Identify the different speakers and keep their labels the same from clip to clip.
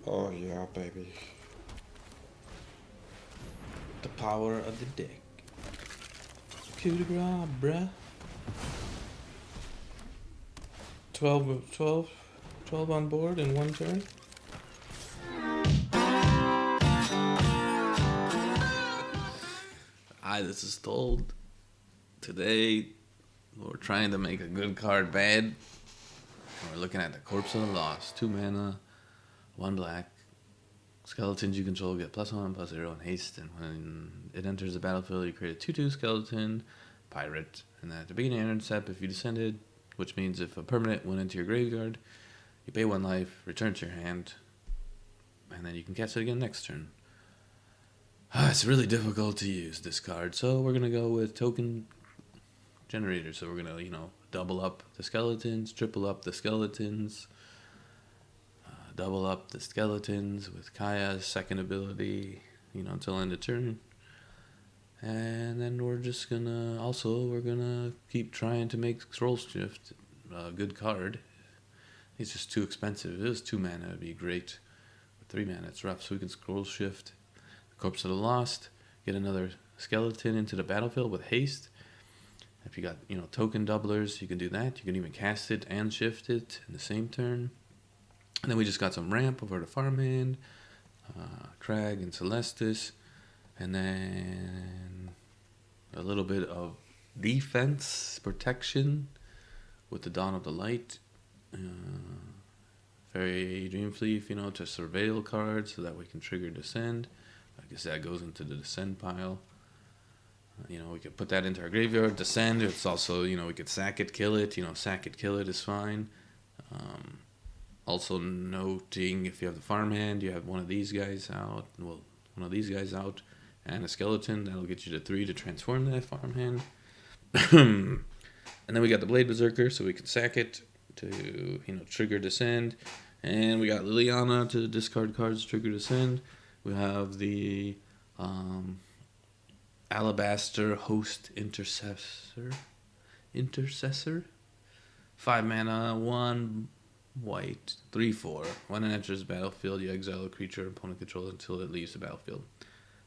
Speaker 1: Oh yeah, baby. The power of the deck. Coup de grace, bruh. 12 on board in one turn. Hi, this is Told. Today, we're trying to make a good card bad. We're looking at the Corpse of the Lost. 2 mana, 1 black. Skeletons you control get +1/+0 and haste, and when it enters the battlefield, you create a 2/2 skeleton pirate. And at the beginning of your step, if you descended, which means if a permanent went into your graveyard, you pay 1 life, return it to your hand, and then you can cast it again next turn. It's really difficult to use this card, so we're gonna go with token generator. So we're gonna, double up the skeletons, triple up the skeletons. Double up the skeletons with Kaya's second ability, until end of turn. And then we're gonna keep trying to make Scroll Shift a good card. It's just too expensive. If it was 2 mana, it'd be great. With 3 mana, it's rough. So we can Scroll Shift the Corpse of the Lost, get another skeleton into the battlefield with haste. If you got, token doublers, you can do that. You can even cast it and shift it in the same turn. And then we just got some ramp over to Farmhand, Crag and Celestis, and then a little bit of defense, protection with the Dawn of the Light. Very Dream Thief, to surveil cards so that we can trigger Descend. I guess that goes into the Descend pile. We could put that into our graveyard. Descend, it's also, we could sack it, kill it. Sack it, kill it is fine. Also noting, if you have the farmhand, you have one of these guys out. Well, one of these guys out, and a skeleton. That'll get you to 3 to transform that farmhand. And then we got the Blade Berserker, so we can sack it to, trigger Descend. And we got Liliana to discard cards, trigger Descend. We have the Alabaster Host Intercessor. 5 mana, 1 white, 3/4. When it enters the battlefield, you exile a creature opponent controls until it leaves the battlefield.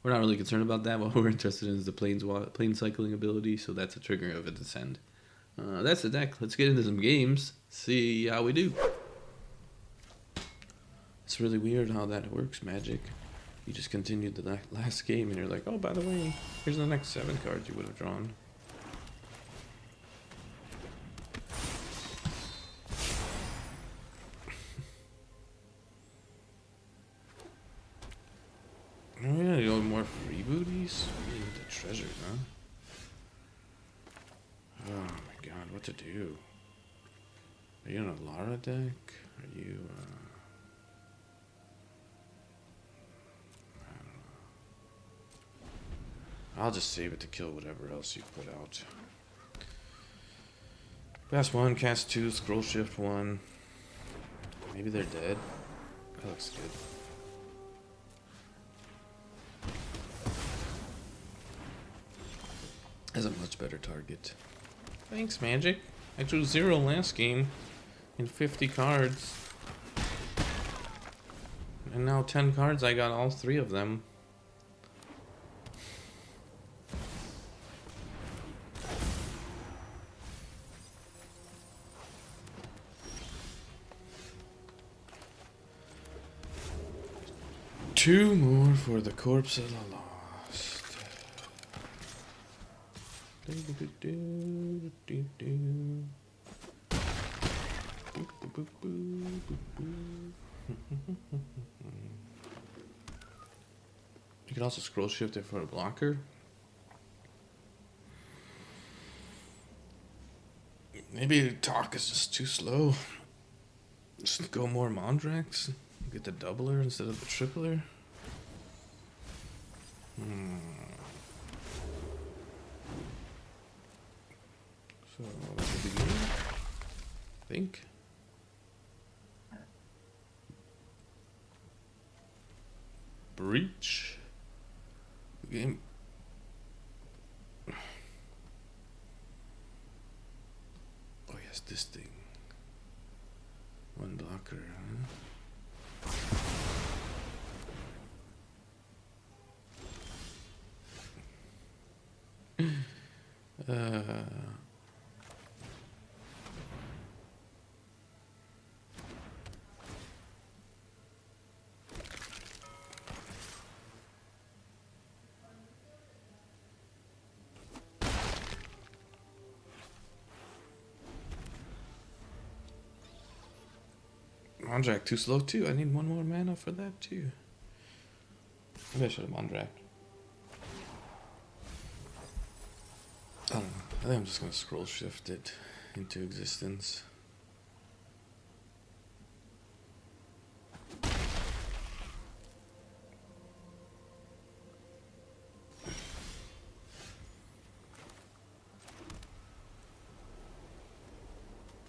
Speaker 1: We're not really concerned about that. What we're interested in is the plane cycling ability, so that's a trigger of a Descend. That's the deck. Let's get into some games, see how we do. It's really weird how that works, Magic. You just continued the last game, and you're like, oh, by the way, here's the next 7 cards you would have drawn. Oh yeah, you want more freebooties? You need the treasure, huh? Oh my god, what to do? Are you in a Lara deck? Are you, I don't know. I'll just save it to kill whatever else you put out. Pass 1, cast 2, scroll shift 1. Maybe they're dead. That looks good. Has a much better target. Thanks, Magic. I drew 0 last game in 50 cards. And now 10 cards, I got all 3 of them. Two more for the Corpse of the Lost. You can also scroll shift it for a blocker. Maybe talk is just too slow. Just go more Mondrax. Get the doubler instead of the tripler. So that's the beginning, I think. Breach. Game. Oh yes, this thing. 1 blocker, huh? Uh, Mondrak too slow too. I need one more mana for that too. Maybe I should have Mondrak. I don't know. I think I'm just gonna scroll shift it into existence.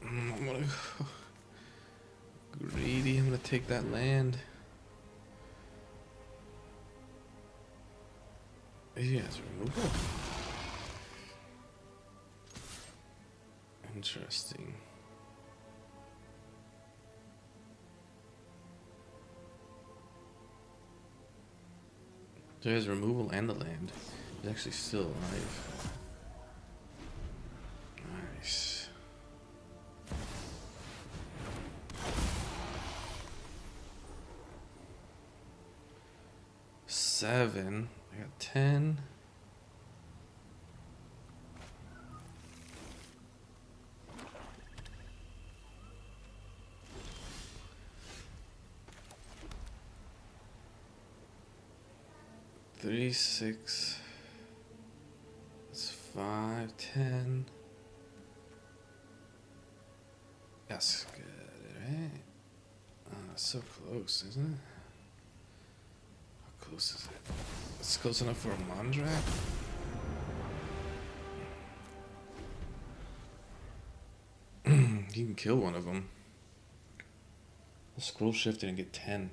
Speaker 1: I'm gonna go greedy. I'm gonna take that land. He has removal. Interesting. So he has removal and the land. He's actually still alive. Nice. Seven. I got 10. Three, 6. That's 5, 10. That's good, right? So close, isn't it? How close is it? It's close enough for a Mondrak? You can kill one of them. I'll scroll shift it and get 10.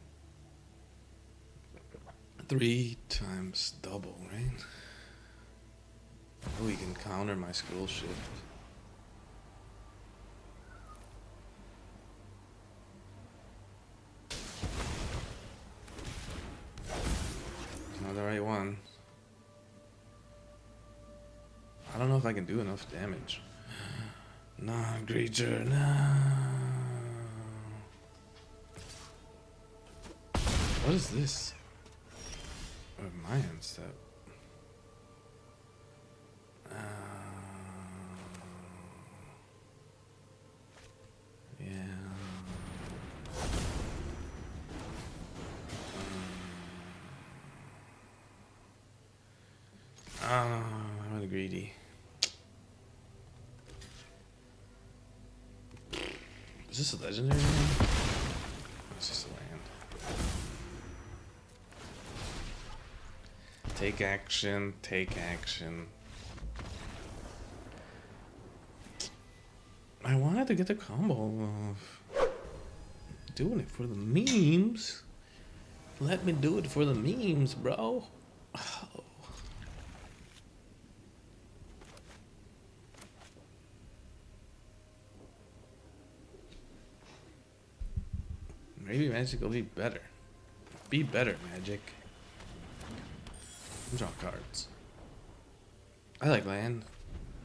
Speaker 1: 3 times double, right? Oh, you can counter my scroll shift. It's not the right one. I don't know if I can do enough damage. Nah, creature, no. What is this? My hand step. Yeah. I'm really greedy. Is this a legendary land? It's just a land. Take action, take action. I wanted to get the combo of doing it for the memes. Let me do it for the memes, bro. Oh. Maybe Magic will be better. Be better, Magic. Draw cards. I like land.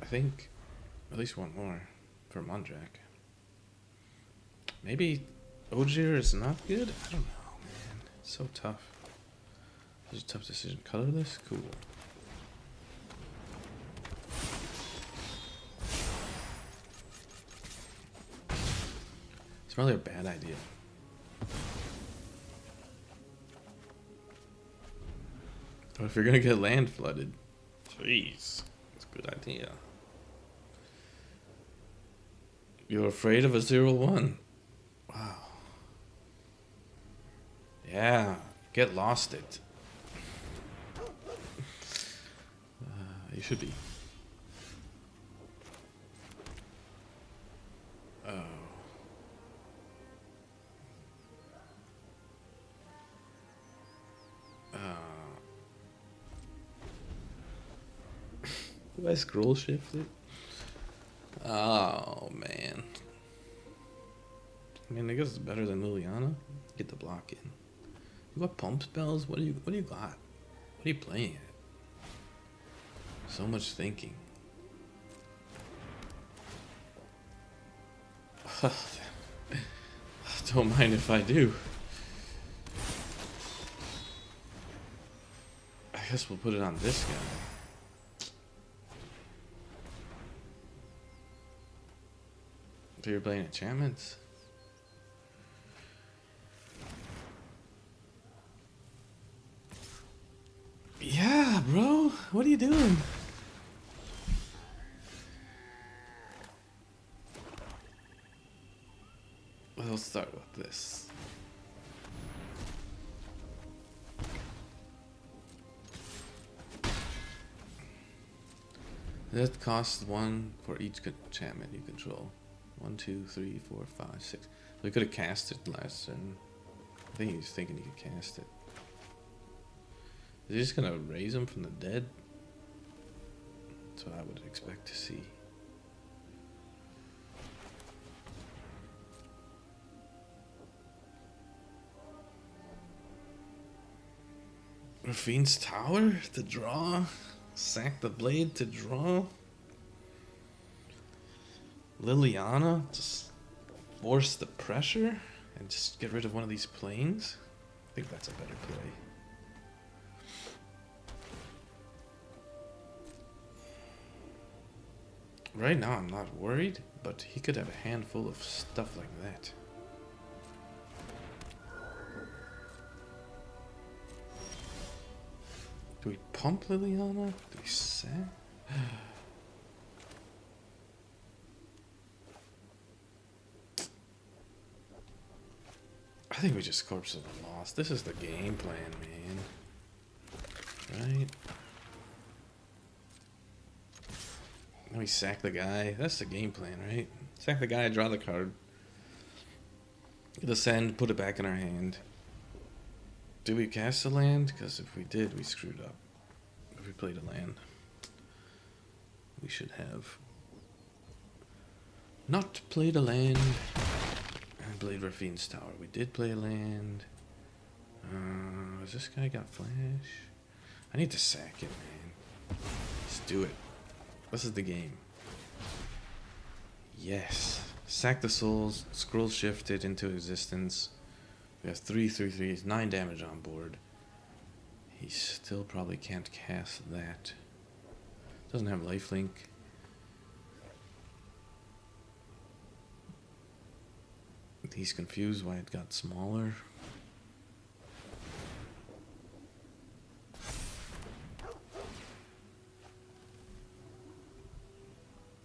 Speaker 1: I think at least one more for Mondrak. Maybe Ojer is not good? I don't know, man. It's so tough. It's a tough decision. Colorless? Cool. It's probably a bad idea. But if you're gonna get land flooded, jeez, that's a good idea. You're afraid of a 0/1. Wow. Yeah, get lost it. You should be. Oh. Do I scroll shift it? Oh, man. I mean, I guess it's better than Liliana. Get the block in. You got pump spells? What do you got? What are you playing at? So much thinking. Don't mind if I do. I guess we'll put it on this guy. So you're playing enchantments? Yeah, bro. What are you doing? We'll start with this. That costs 1 for each enchantment you control. 1, 2, 3, 4, 5, 6. We could have cast it last turn. I think he was thinking he could cast it. Is he just gonna raise him from the dead? That's what I would expect to see. Rafine's Tower to draw? Sack the blade to draw? Liliana? Just force the pressure and just get rid of one of these planes? I think that's a better play. Right now I'm not worried, but he could have a handful of stuff like that. Do we pump Liliana? Do we sack? I think we just Corpse of the Lost. This is the game plan, man. Right? Then we sack the guy. That's the game plan, right? Sack the guy, draw the card. Descend, put it back in our hand. Did we cast a land? Because if we did, we screwed up. If we played a land, we should have not played a land and played Rafine's Tower. We did play a land. Has this guy got flash? I need to sack it, man. Let's do it. This is the game. Yes. Sack the souls, scroll shifted into existence. We have 3/3/3s, 9 damage on board. He still probably can't cast that. Doesn't have lifelink. He's confused why it got smaller.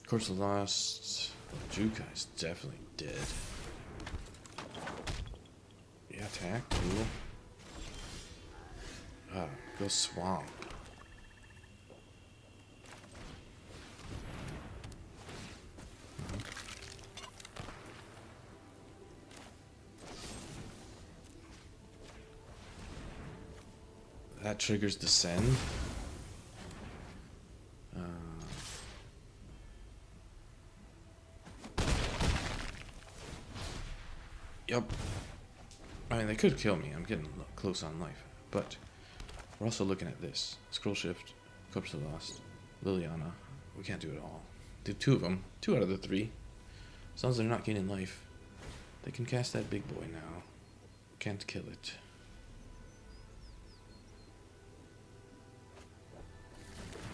Speaker 1: Corpse of the Lost. Jukai's definitely dead. Yeah, attack, cool. Go swamp. That triggers descend. Yup. I mean, they could kill me. I'm getting close on life. But we're also looking at this. Scroll shift, Corpse of the Lost, Liliana. We can't do it all. Do 2 of them. 2 out of the 3. As long as they're not gaining life, they can cast that big boy now. Can't kill it.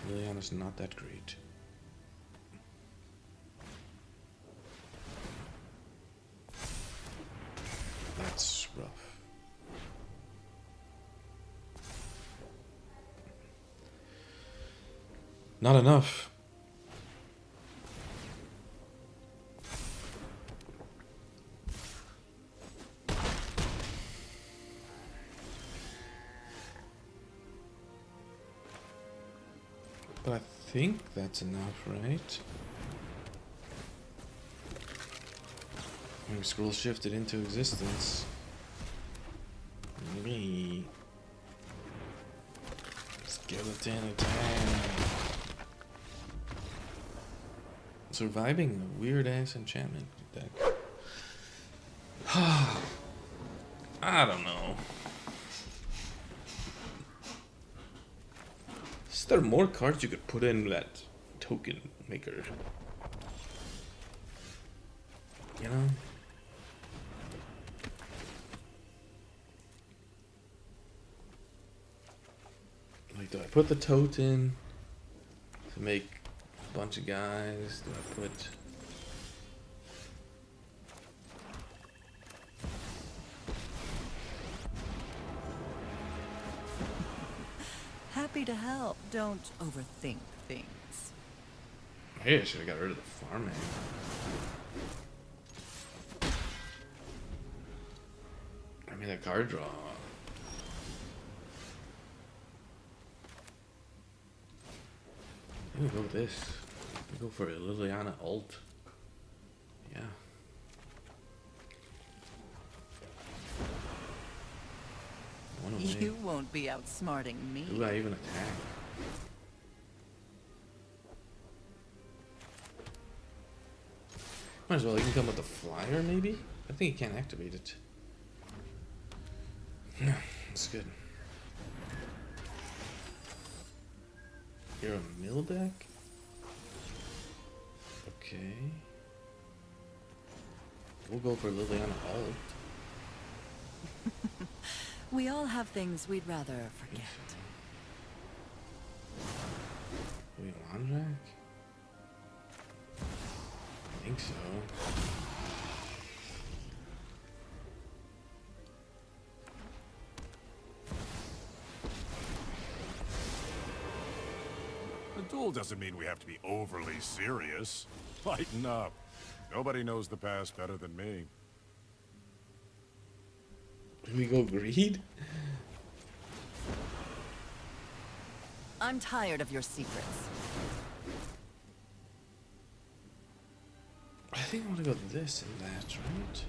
Speaker 1: Liliana's not that great. That's rough. Not enough. But I think that's enough, right? When scroll shifted into existence. Me. Skeleton attack. Surviving a weird ass enchantment deck. I don't know. Is there more cards you could put in that token maker? You know? Like, do I put the tote in to make a bunch of guys? Do I put...
Speaker 2: Happy to help. Don't overthink things.
Speaker 1: Hey, I should have got rid of the farming. I mean, a card draw. I'm gonna go with this. I'm gonna go for a Liliana ult. Yeah.
Speaker 2: You won't be outsmarting me.
Speaker 1: Do I even attack? Might as well. You can come with the flyer, maybe? I think you can't activate it. Yeah, that's good. You're a mill deck? Okay. We'll go for Liliana ult.
Speaker 2: We all have things we'd rather forget.
Speaker 1: Wait, Landrak? I think so.
Speaker 3: A duel doesn't mean we have to be overly serious. Lighten up. Nobody knows the past better than me.
Speaker 1: Can we go greed?
Speaker 2: I'm tired of your secrets.
Speaker 1: I think I want to go this and that, right?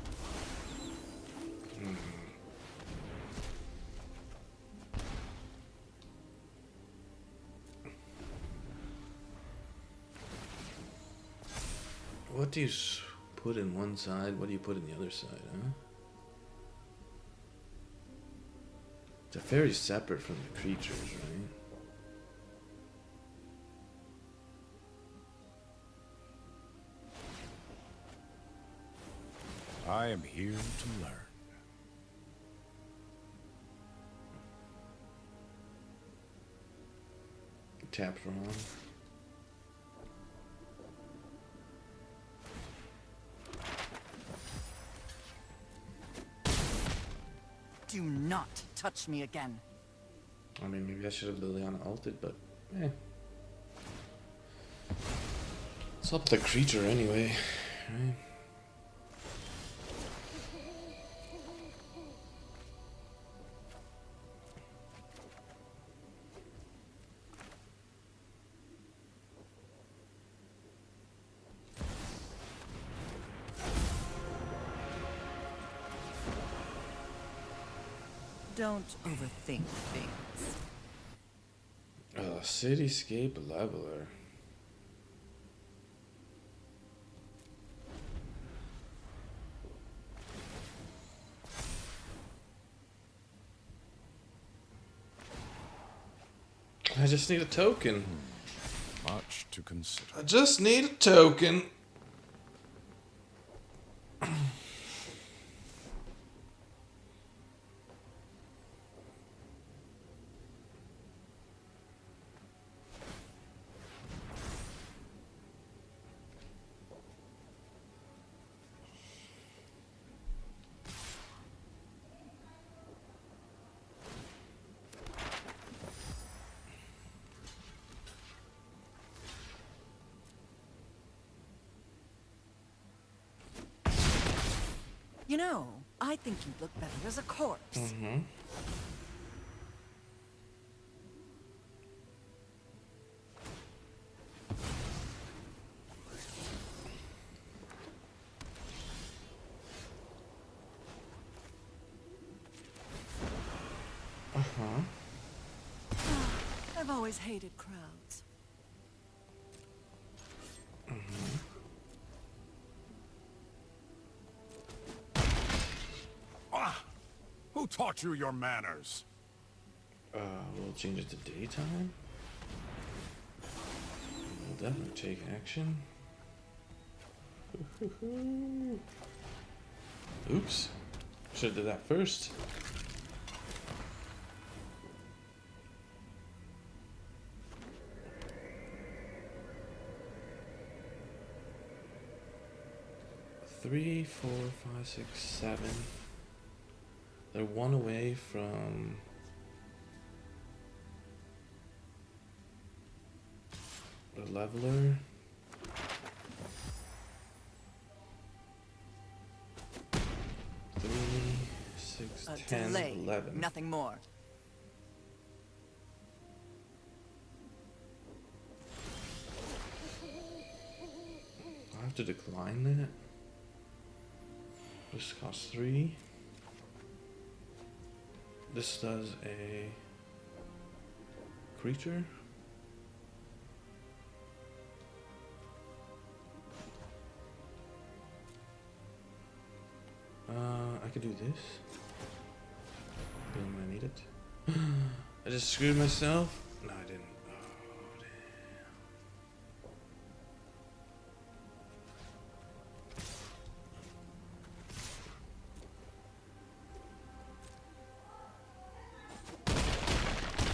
Speaker 1: What do you put in one side? What do you put in the other side, huh? They're very separate from the creatures, right?
Speaker 3: I am here to learn.
Speaker 1: Tap wrong.
Speaker 2: Do not touch me again.
Speaker 1: I mean, maybe I should have Liliana ulted, but eh. It's up to the creature anyway, right?
Speaker 2: Don't overthink things.
Speaker 1: Cityscape Leveler. I just need a token.
Speaker 3: Much to consider.
Speaker 1: I just need a token.
Speaker 2: You know, I think you'd look better as a corpse.
Speaker 1: Mm-hmm.
Speaker 2: I've always hated crowds.
Speaker 3: Who taught you your manners?
Speaker 1: We'll change it to daytime. We'll definitely take action. Oops. Should have did that first. Three, 4, 5, 6, 7. They're one away from the leveler. 3, 6,
Speaker 2: A
Speaker 1: 10,
Speaker 2: delay,
Speaker 1: 11.
Speaker 2: nothing more.
Speaker 1: I have to decline that. This costs 3. This does a creature. I could do this. Don't I need it? I just screwed myself. No, I didn't. Oh, damn.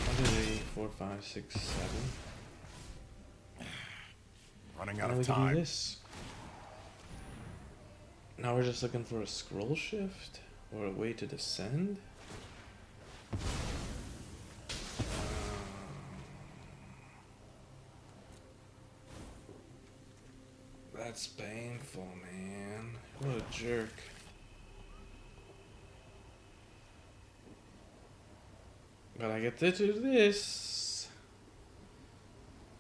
Speaker 1: I'll do 3, 4, 5, 6, 7.
Speaker 3: Running out
Speaker 1: Now
Speaker 3: of
Speaker 1: we can do
Speaker 3: time.
Speaker 1: this. Now we're just looking for a scroll shift or a way to descend. That's painful, man. What a jerk. But I get to do this.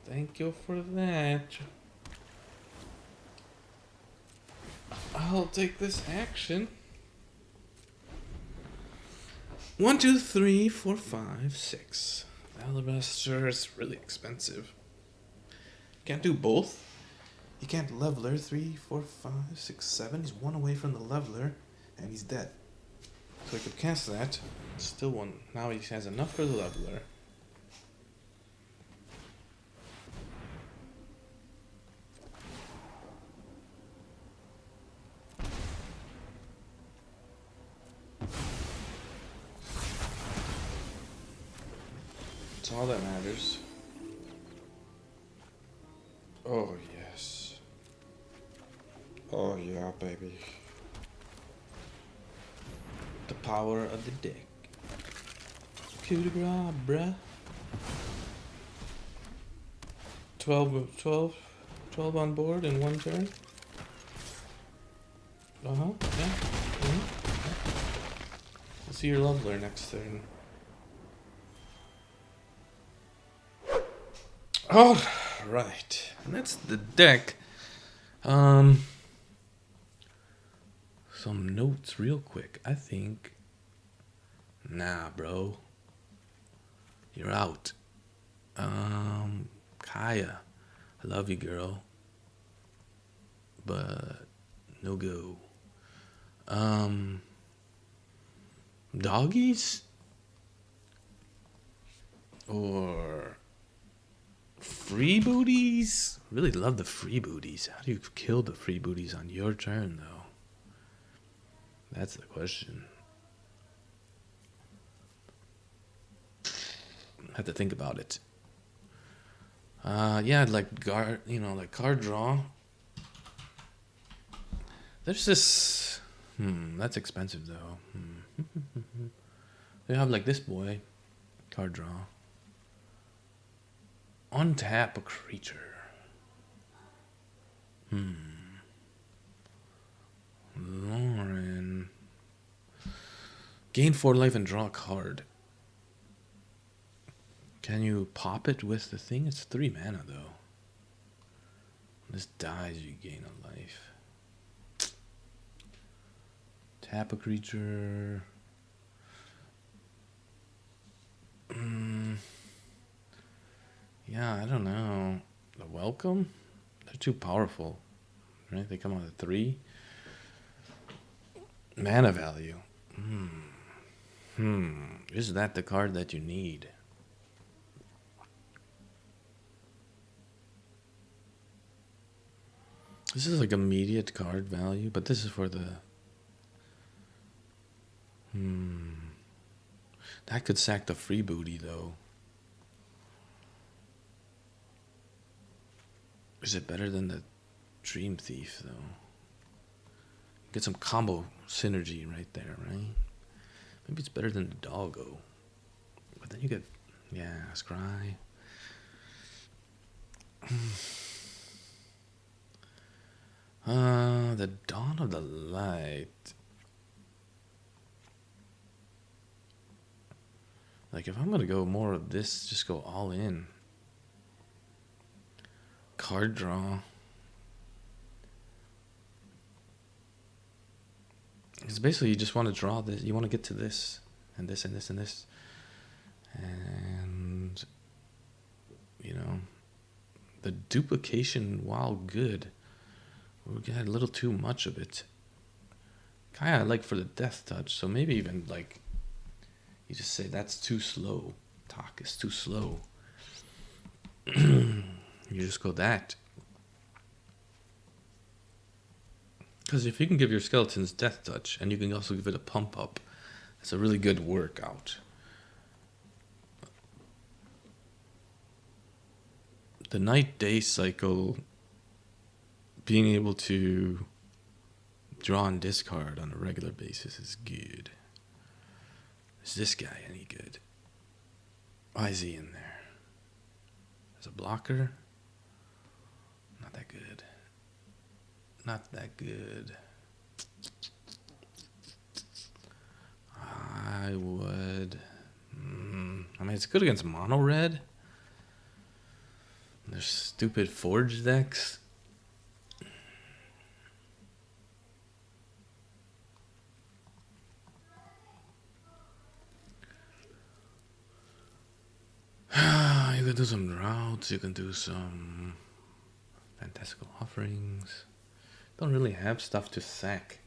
Speaker 1: Thank you for that. I'll take this action. 1, 2, 3, 4, 5, 6. Alabaster is really expensive. Can't do both. You can't leveler 3, 4, 5, 6, 7. He's one away from the leveler, and he's dead. So I could cast that. Still one. Now he has enough for the leveler. That's all that matters. Oh, yes. Oh, yeah, baby. The power of the deck. Coup de grace, bruh. 12 on board in one turn. Uh-huh, yeah. We'll see your leveler next turn. All right, and that's the deck. Some notes real quick. I think, nah, bro, you're out. Kaya, I love you, girl, but no go. Doggies or freebooties? Really love the freebooties. How do you kill the freebooties on your turn, though? That's the question. I have to think about it. Yeah, like like card draw. There's this. That's expensive though. They have like this boy, card draw. Untap a creature. Lauren. Gain 4 life and draw a card. Can you pop it with the thing? It's 3 mana though. This dies, you gain a life. Tap a creature. Yeah, I don't know. The welcome? They're too powerful. Right? They come out at 3. Mana value. Is that the card that you need? This is like immediate card value, but this is for the... That could sack the free booty, though. Is it better than the Dream Thief, though? Get some combo synergy right there, right? Maybe it's better than the Doggo. But then you get... Yeah, Scry. The Dawn of the Light. Like, if I'm gonna go more of this, just go all in. Card draw. Because basically you just want to draw this. You want to get to this, and this, and this, and this. And, you know, the duplication, while good, we had a little too much of it. Kinda like for the Death Touch, so maybe even like, you just say that's too slow. Taq is too slow. You just go that. Because if you can give your skeletons Death Touch, and you can also give it a pump up, it's a really good workout. The night-day cycle, being able to draw and discard on a regular basis is good. Is this guy any good? Why is he in there? As a blocker? Not that good. Not that good. I would... I mean, it's good against mono red. There's stupid forge decks. You can do some routes. You can do some fantastical offerings. Don't really have stuff to sack.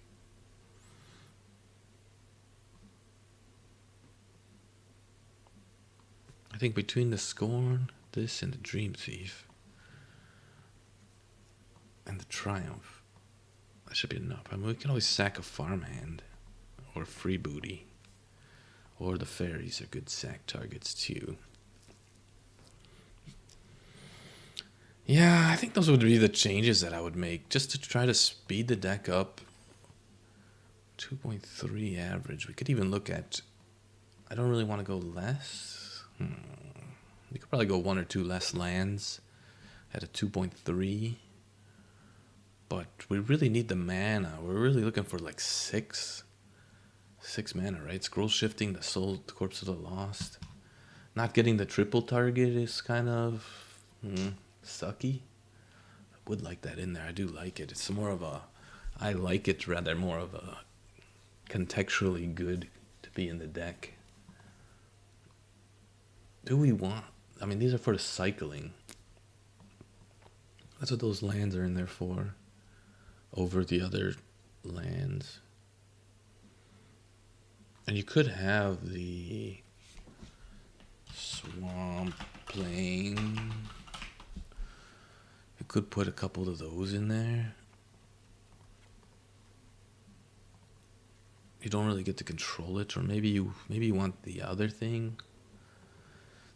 Speaker 1: I think between the Scorn, this, and the Dream Thief, and the Triumph, that should be enough. I mean, we can always sack a farmhand, or free booty, or the fairies are good sack targets too. Yeah, I think those would be the changes that I would make, just to try to speed the deck up. 2.3 average. We could even look at... I don't really want to go less. You could probably go one or two less lands at a 2.3. But we really need the mana. We're really looking for like 6 mana, right? Scroll shifting, the Soul, the Corpse of the Lost. Not getting the triple target is kind of... sucky. I would like that in there. I do like it. It's more of a... I like it rather more of a contextually good to be in the deck. Do we want... I mean, these are for the cycling. That's what those lands are in there for. Over the other lands. And you could have the Swamp Plain. You could put a couple of those in there. You don't really get to control it, or maybe you want the other thing,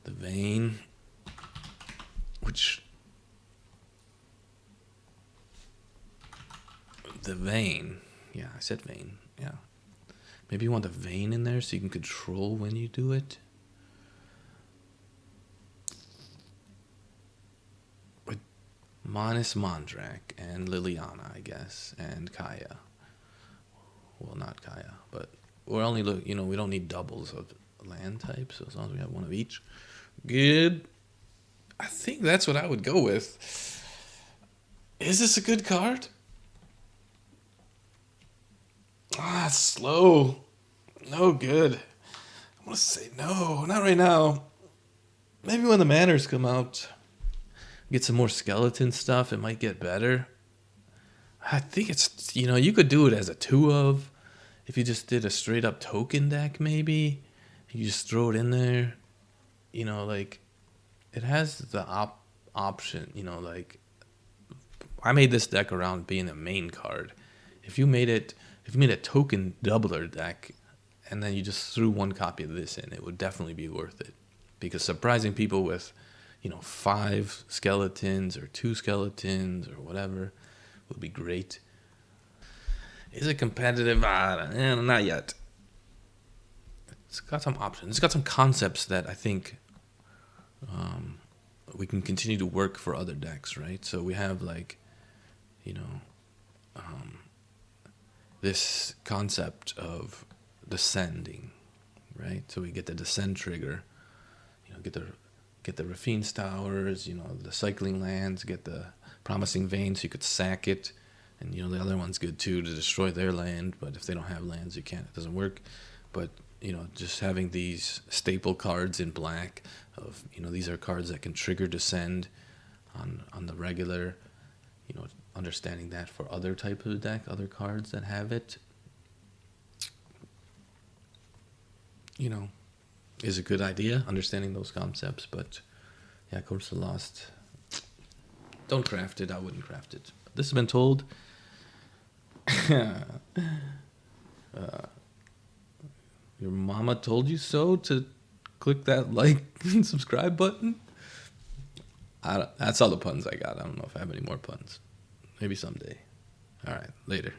Speaker 1: the Vein, which the Vein. Yeah, I said Vein. Yeah, maybe you want the Vein in there so you can control when you do it. Minus Mondrak and Liliana, I guess, and Kaya. Well, not Kaya, but we're only we don't need doubles of land types, so as long as we have one of each. Good. I think that's what I would go with. Is this a good card? It's slow. No good. I want to say no, not right now. Maybe when the manners come out. Get some more skeleton stuff, it might get better. I think it's, you could do it as a 2 of. If you just did a straight up token deck, maybe. You just throw it in there. Like, it has the option, I made this deck around being a main card. If you made a token doubler deck, and then you just threw one copy of this in, it would definitely be worth it. Because surprising people with, 5 skeletons or 2 skeletons or whatever would be great. Is it competitive? Not yet. It's got some options. It's got some concepts that I think we can continue to work for other decks, right? So we have this concept of descending, right? So we get the descend trigger, get the Rafine's Towers, the cycling lands, get the Promising Vein so you could sack it, and the other one's good too to destroy their land, but if they don't have lands, you can't. It doesn't work. But just having these staple cards in black of these are cards that can trigger descend on the regular, understanding that for other type of deck, other cards that have it, is a good idea, understanding those concepts. But yeah, Corpse of the Lost, don't craft it. I wouldn't craft it. This has been told. Your mama told you so to click that like and subscribe button. That's all the puns I got. I don't know if I have any more puns. Maybe someday. All right, later.